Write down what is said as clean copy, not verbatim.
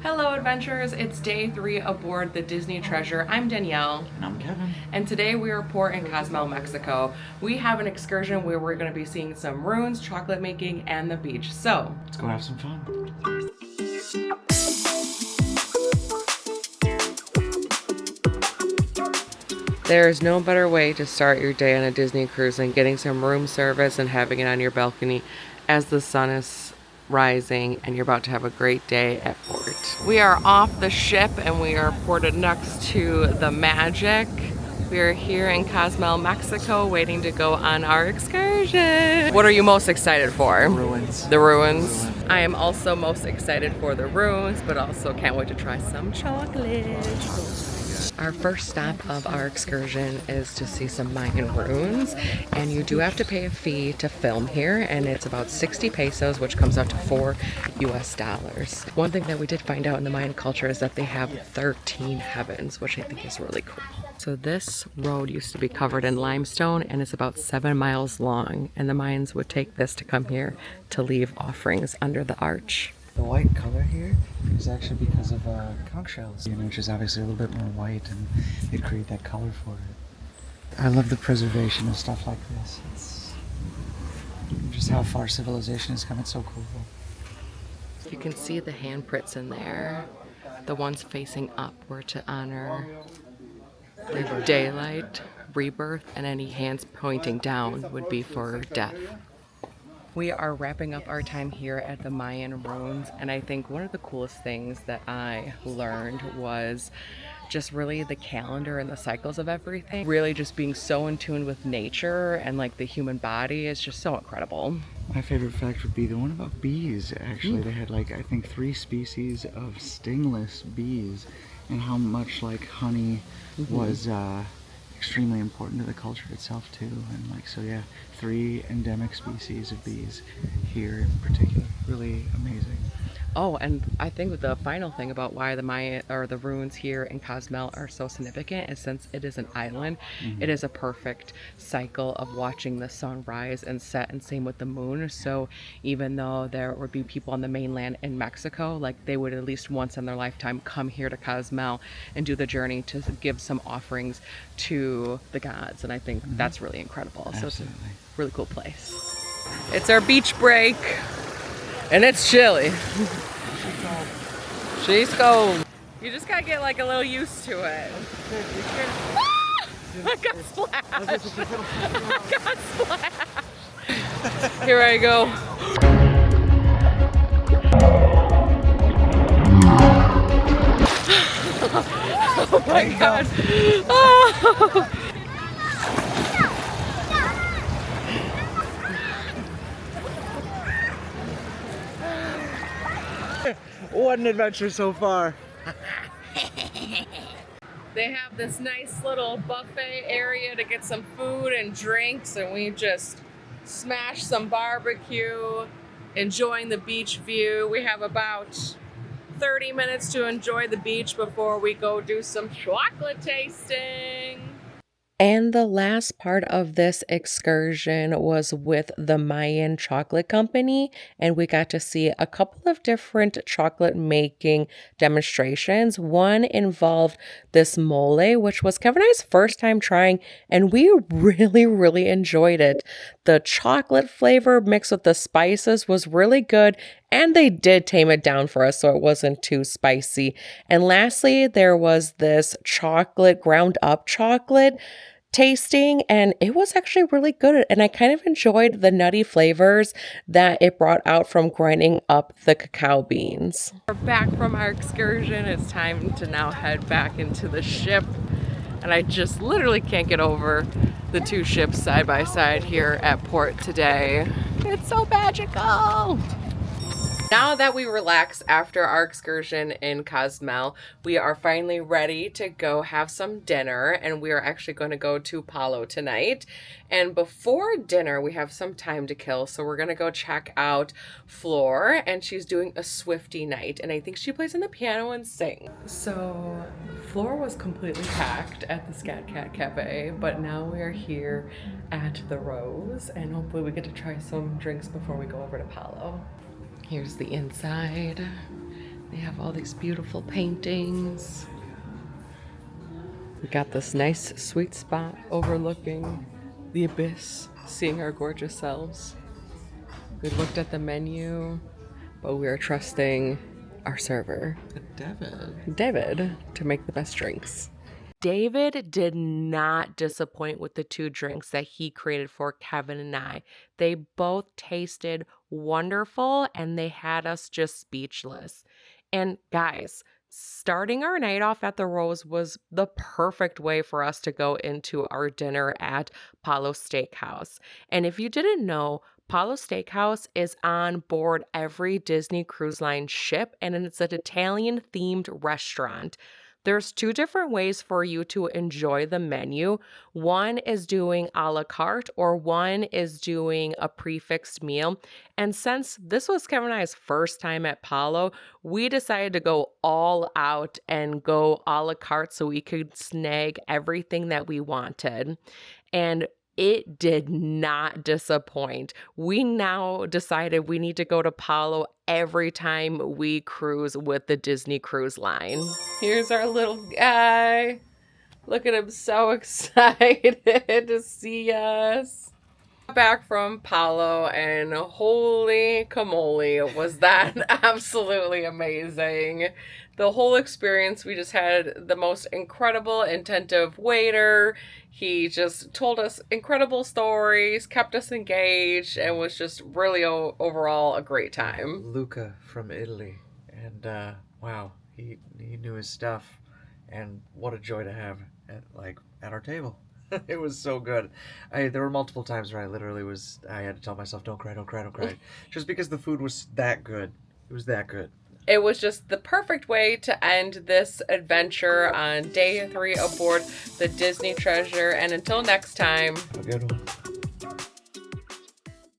Hello adventurers, it's day 3 aboard the Disney Treasure. I'm Danielle. And I'm Kevin. And today we are port in Cozumel, Mexico. We have an excursion where we're going to be seeing some ruins, chocolate making, and the beach. So, let's go have some fun. there's no better way to start your day on a Disney cruise than getting some room service and having it on your balcony as the sun is rising and you're about to have a great day at port. We are off the ship and we are ported next to the Magic. We are here in Cozumel, Mexico, waiting to go on our excursion. What are you most excited for? The ruins. The ruins. I am also most excited for the ruins, but also can't wait to try some chocolate. Our first stop of our excursion is to see some Mayan ruins, and you do have to pay a fee to film here, and it's about 60 pesos, which comes out to $4 US. One thing that we did find out in the Mayan culture is that they have 13 heavens, which I think is really cool. So this road used to be covered in limestone, and it's about 7 miles long, and the Mayans would take this to come here to leave offerings under the arch. The white color here is actually because of conch shells, which is obviously a little bit more white, and they create that color for it. I love the preservation of stuff like this. It's just how far civilization has come. It's so cool. You can see the handprints in there. The ones facing up were to honor the daylight, rebirth, and any hands pointing down would be for death. We are wrapping up our time here at the Mayan ruins, and I think one of the coolest things that I learned was just really the calendar and the cycles of everything. Really just being so in tune with nature and like the human body is just so incredible. My favorite fact would be the one about bees, actually. They had like, I think 3 species of stingless bees, and how much like honey was extremely important to the culture itself too. And like, so yeah, 3 endemic species of bees here in particular. Really amazing. Oh, and I think the final thing about why the Maya or the ruins here in Cozumel are so significant is since it is an island, it is a perfect cycle of watching the sun rise and set, and same with the moon. So even though there would be people on the mainland in Mexico, like they would at least once in their lifetime come here to Cozumel and do the journey to give some offerings to the gods. And I think that's really incredible. Absolutely. So it's a really cool place. It's our beach break. And it's chilly. She's cold. You just gotta get like a little used to it. I got splashed. I got splashed. Here I go. Oh my God. Oh. What an adventure so far. They have this nice little buffet area to get some food and drinks, and we just smashed some barbecue, enjoying the beach view. We have about 30 minutes to enjoy the beach before we go do some chocolate tasting. And the last part of this excursion was with the Mayan Chocolate Company, and we got to see a couple of different chocolate making demonstrations. One involved this mole, which was Kevin and I's first time trying, and we really enjoyed it. The chocolate flavor mixed with the spices was really good, and they did tame it down for us so it wasn't too spicy. And lastly, there was this chocolate, ground up chocolate tasting, and it was actually really good, and I kind of enjoyed the nutty flavors that it brought out from grinding up the cacao beans. We're back from our excursion. It's time to now head back into the ship, and I just literally can't get over the 2 ships side by side here at port today. It's so magical. Now that we relax after our excursion in Cozumel, we are finally ready to go have some dinner, and we are actually going to go to Palo tonight. And before dinner, we have some time to kill, so we're going to go check out Flor, and she's doing a Swiftie night, and I think she plays on the piano and sings. So Flor was completely packed at the Scat Cat Cafe, but now we are here at the Rose, and hopefully we get to try some drinks before we go over to Palo. Here's the inside. They have all these beautiful paintings. We got this nice sweet spot overlooking the abyss, seeing our gorgeous selves. We looked at the menu, but we are trusting our server, David, to make the best drinks. David did not disappoint with the 2 drinks that he created for Kevin and I. They both tasted wonderful and they had us just speechless. And guys, starting our night off at the Rose was the perfect way for us to go into our dinner at Palo Steakhouse. And if you didn't know, Palo Steakhouse is on board every Disney Cruise Line ship, and it's an Italian-themed restaurant. There's 2 different ways for you to enjoy the menu. One is doing a la carte, or one is doing a prefixed meal. And since this was Kevin and I's first time at Palo, we decided to go all out and go a la carte so we could snag everything that we wanted. And it did not disappoint. We now decided we need to go to Palo every time we cruise with the Disney Cruise Line. Here's our little guy. Look at him, so excited to see us. Back from Palo, and holy camole, was that absolutely amazing. The whole experience, we just had the most incredible, attentive waiter. He just told us incredible stories, kept us engaged, and was just really overall a great time. Luca from Italy, and wow, he knew his stuff, and what a joy to have at our table. It was so good. There were multiple times where I had to tell myself, don't cry, just because the food was that good. It was that good. It was just the perfect way to end this adventure on day 3 aboard the Disney Treasure. And until next time, A good one.